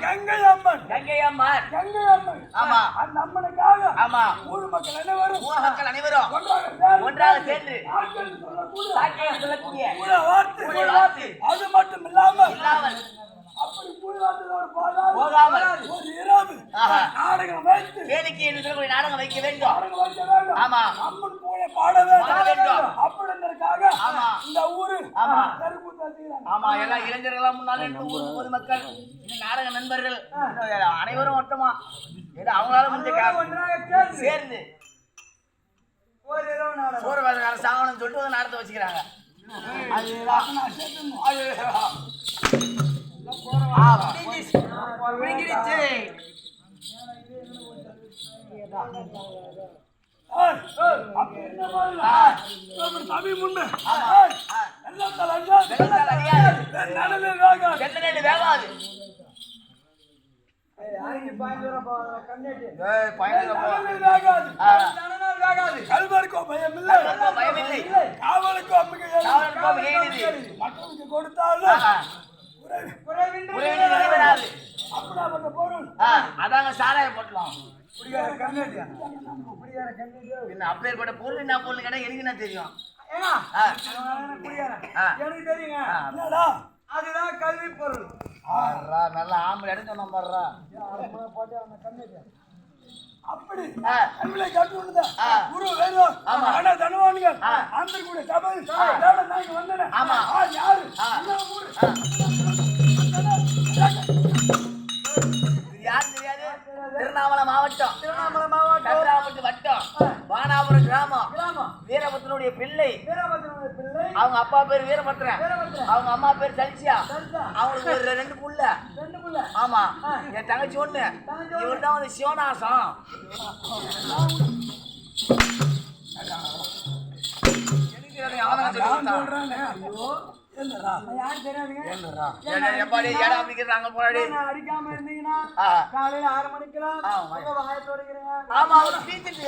கங்கை அம்மன் ஆமா அந்த அம்மனுக்காக ஆமா ஊர் மக்கள் அனைவரும் ஒன்றாக சேர்ந்து சொல்லக்கூடிய அது மட்டும் இல்லாமல் அப்படி போகாமல் ஒரு இரவு நாடகம் வைத்து வேடிக்கை என்று சொல்லக்கூடிய நாடகம் வைக்க வேண்டும் ஆமா அம்மன் போல பாட வேண்டும் அப்படின்றதுக்காக இந்த ஊரு ஆமா எல்லா இளைஞர்களும் முன்னாள் ஊர் பொதுமக்கள் நாடக நண்பர்கள் அனைவரும் மொத்தமா ஏதோ அவங்களால ஒன்றாக சேர்ந்து ஒரு சாகனம் சொல்லிட்டு ஒரு நாடகத்தை வச்சுக்கிறாங்க கல்வருக்கோ பயமில்லை காவலுக்கு கொடுத்தாலும் அதாங்க சாராய போட்டலாம் அப்பேற்பட்ட பொருள் என்ன பொருள் கேட்டா எனக்கு என்ன தெரியும் எனக்கு தெரியுங்க அதுதான் கல்வி பொருள் நல்லா ஆம்பளை எடுத்து சொன்ன பாடுறா அப்படி கல்வியை கட்டுறது குரு வேணும் ஆனா தனவான்கள் அந்த கூட சபை நாங்க வந்தேன் ஆமா யாரு யார் தெரியாது திருவண்ணாமலை மாவட்டம் கதிராமட்டு வட்டம் வானாபுரம் கிராமம் வீரபத்ரனுடைய பிள்ளை அவங்க அப்பா பேர் வீரபத்ரன் அவங்க அம்மா பேர் சலிசியா அவங்களுக்கு ஒரு ரெண்டு புள்ள ஆமா என் தங்கச்சி ஒண்ணு இவர் தான் வந்து சிவநாசம் அடிக்காம இருந்தீங்கன்னா காலையில 6 மணிக்கெல்லாம் ஆமா அவர் பீச்சிட்டு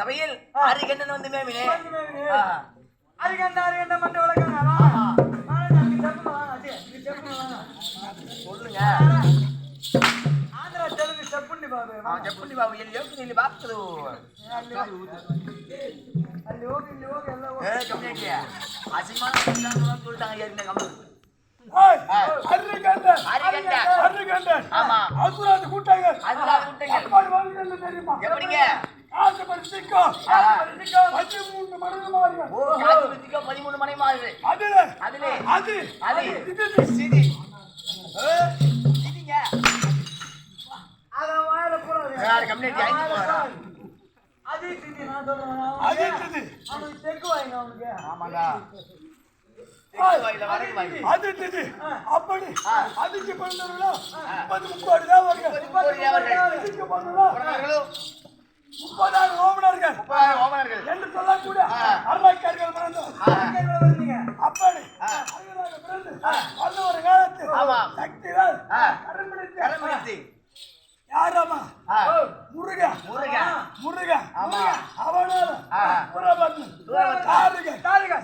சபையில் அரிகண்டன் வந்து மேவினே சொல்லுங்க ஆந்திரா தெலுங்கு செப்புண்டி பாபு எல்லி பாக்குது அசிமான சொல்லிட்டாங்க எப்படிங்க 13 மணி மாறுது அப்படி அதுக்கு பண்ணா 30,000 ஓமனர்கள் என்று சொல்லக்கூடிய அருளாக்கியர்கள் அப்படி அந்த ஒரு காலத்து சக்திகள் கரம்பிடித்து யாரம்மா முருகன் அவனால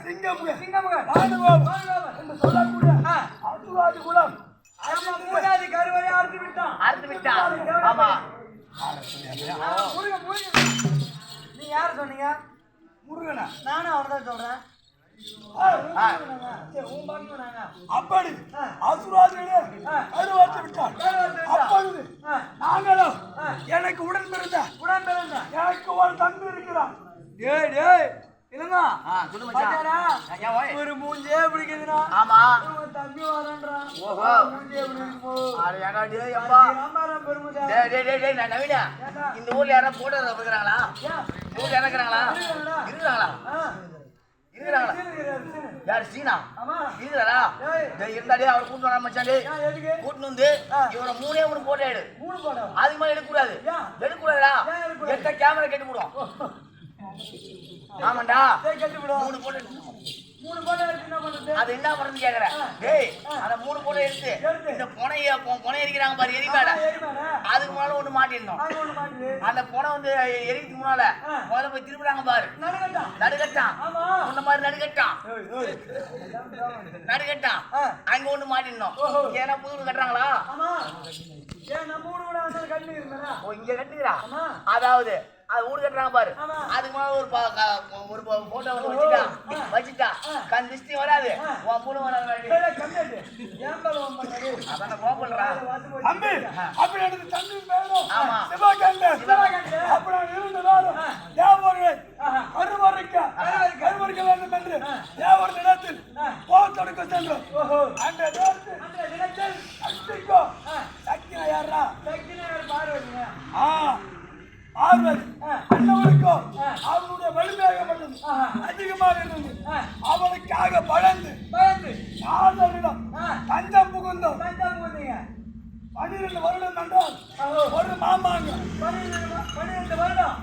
சிங்கமுக என்று சொல்லக்கூடிய அசுவாதி குலம் கருவறை அறுத்து விட்டான் ஆமா நீ யாரு சொன்னீங்க முருகனா நானும் அவர்தான் சொல்றேன் அப்படி அசுராஜனே கருவாத்து விட்டார். அப்பொழுது நாங்களும் எனக்கு உடன் பிறந்த எனக்கு ஒரு தம்பி இருக்கிறான். ஒரு மூஞ்சே பிடிக்குதுன்னா ஆமா தம்பி வரன்றான். நவீனா இந்த ஊர்ல யாராவது போட்டோ இருக்கிறாங்களா? ஊர்ல இருக்கிறாங்களா? இருக்கிறாங்களா? யாரு சீனா இருக்கிறாரா? இருந்தாலே அவர் கூட்டு வர மச்சாண்டே கூட்டு வந்து இவனை மூணே போட்டோ எடு. அதுக்கு மேல எடுக்கக்கூடாதுடா. எட்ட கேமரா கட்டி போடும். ஆமாண்டா மூணு போட்டோ அது என்ன பண்றது கேக்குற? டேய் அந்த 3 போட்டோ எடுத்து இந்த பொனை எரிக்கிறாங்க பாரு, எரிக்காட அதுக்கு முன்னால ஒண்ணு மாட்டிருந்தோம். அந்த பொனை வந்து எரிக்கிறதுக்கு முன்னால முதல்ல போய் திரும்புறாங்க பாரு, நடுகட்டான் இந்த மாதிரி நடுகட்டான் அங்க ஒண்ணு மாட்டிருந்தோம். ஏன்னா புது கட்டுறாங்களா? இங்க கட்டுக்கிறா. அதாவது அது ஊடு கட்டுறாங்க பாரு, அதுக்கு மேல ஒரு போட்டோ வச்சுட்டா கண் திருஷ்டி வராது, உன் மூணு வராது. அதான் கோபல்றா தம்பி அப்படி எனக்கு தம்பி வேணும். ஆமா சிவகங்கை அப்படி இருந்ததாலும் தேவர்கள் கருவறுக்க வேண்டும் என்று தேவர் இடத்தில் போர் தொடுக்க சென்றோம். அந்த நேரத்தில் சக்தினா யாரா? பார்வதி அண்ணவனுக்கும் அவனுடைய வலிமையாகப்பட்டது அதிகமாக இருந்தது. அவனுக்காக பயந்து யாதவரிடம் தஞ்சம் புகுந்தோம். 12 வருடம் என்றால் ஒரு மாமாங்க. 12 வருடம்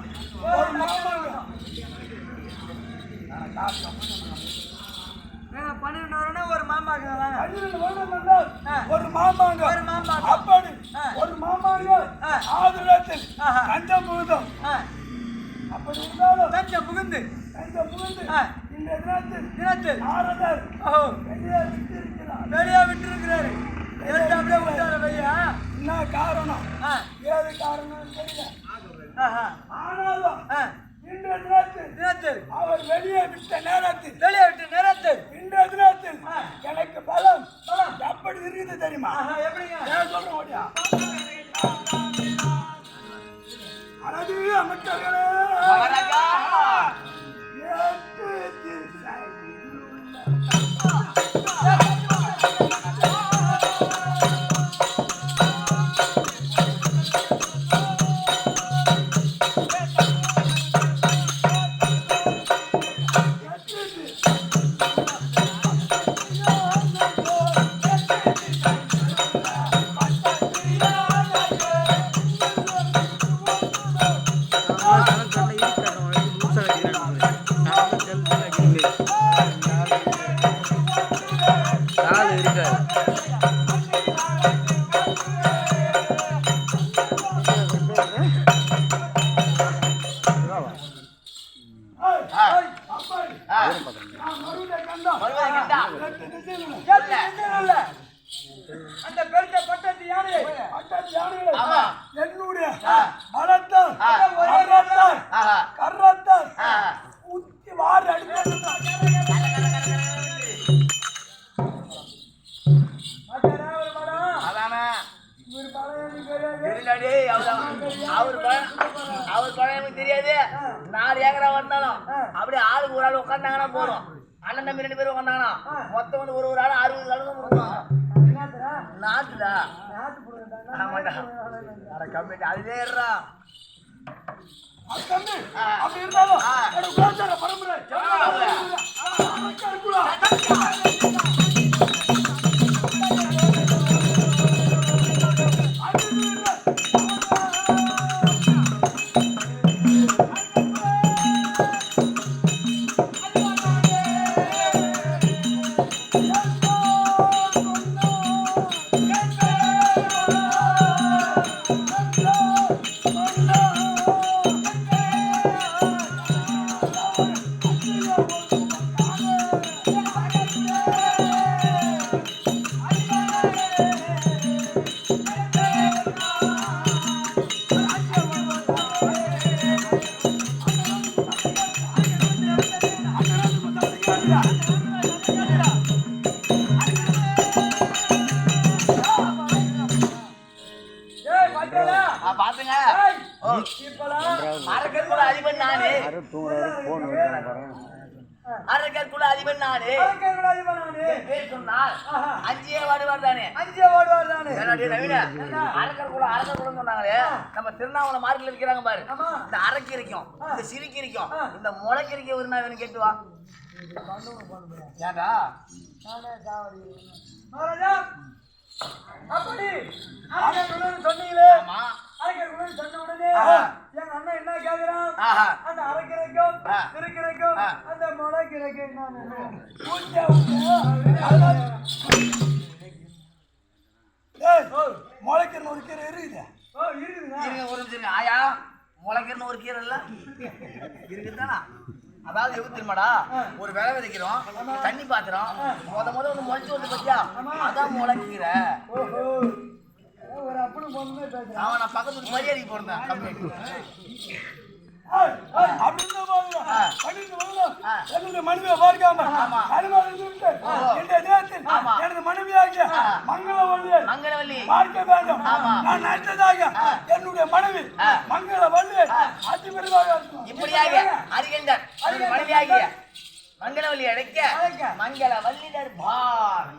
ஒரு மாமாங்க. 12 வருடம் ஒரு மாமாங்க. 12 வருடம் என்றால் ஒரு மாமாங்க. அப்படி ஒரு மாமாங்க ஆதரத்தில் தஞ்சம் புகுந்தோம். அப்படி இருந்தாலும் தஞ்சம் புகுந்து இந்த தினத்தில் நாரதர் வெளியே விட்டிருக்கிறாரு. அப்படியே விட்டாரு பையா. என்ன காரணம்? ஏது காரணம் தெரியல. ஆனாலும் இன்றைய தினத்தில் அவர் வெளியே விட்ட நேரத்தில் இன்றைய தினத்தில் எனக்கு பலம் எப்படி இருக்குது தெரியுமா? எப்படிங்க சொல்றேன் ஓடியா? அழகு அமைச்சர்களே அந்த பெருத்த பட்டத்து யாரு? என்னுடைய பலத்தால் கர்ரத்தால் உத்தி வாரி அடித்து அவர் பழைய தெரியாது. 4 ஏக்கரா வந்தாலும் அப்படியே ஆளுக்கு ஒரு ஆள் உட்காந்தாங்கன்னா போதும். அண்ணன் தம்பி 2 பேரும் வந்தாங்கன்னா மொத்தம் வந்து ஒரு ஆள் 60 கலந்து கொடுப்பாங்க. நாட்டுடா கம்மிட்டு அதுவே அப்படி இருந்தாலும் பரம்பரை பாத்துங்க அரக்கற்குல அதிபன் நானு அரக்கற்குல அதிபன் நானு பேர் சொன்னால் அஞ்சே வாடுவார் தானே அரக்கற்குலம் சொன்னாங்களே நம்ம திருநாவளை மார்க்கெட்ல இருக்கிறாங்க பாரு இந்த அரக்கிரிக்கும் இந்த சிரிக்கிரிக்கும் இந்த முளைக்கிரிக்க ஒரு நாள் வேணும் கேட்டு வா ஏண்டா அப்படி சொன்னீங்களே சொன்ன உடனே எங்க அண்ணன் என்ன கேக்குறான் அந்த அரைக்கிறக்கும் இருக்கிறக்கும் அந்த முளைக்கிறக்கும் முளைக்கிற ஒரு கீரை இருக்குது ஒரு நிமிஷம் ஆயா முளைக்கிறன்னு ஒரு கீரை இல்ல இருக்குதானா அதாவது எவ்வளவு தெரியுமாடா ஒரு விலை விதைக்கிறோம் தண்ணி பாத்துறோம் முத ஒண்ணு முளைச்சு வந்து பத்தியா அதான் முளைக்கீரை ஒரு அப்பனு பொண்ணு பேசுறேன் அவன் நான் பக்கத்து மரியாதைக்கு போறேன் என்னுடைய மனைவியை பார்க்காம எனது மனைவியாக மங்களவல்லி பார்க்க வேண்டும். நான் அடுத்ததாக என்னுடைய மனைவி மங்களவல்லி அதிபராக இப்படியாக அறிகின்றார் மனைவியாகிய மங்களவல்லி அழைக்க மங்களவல்லினர் பார்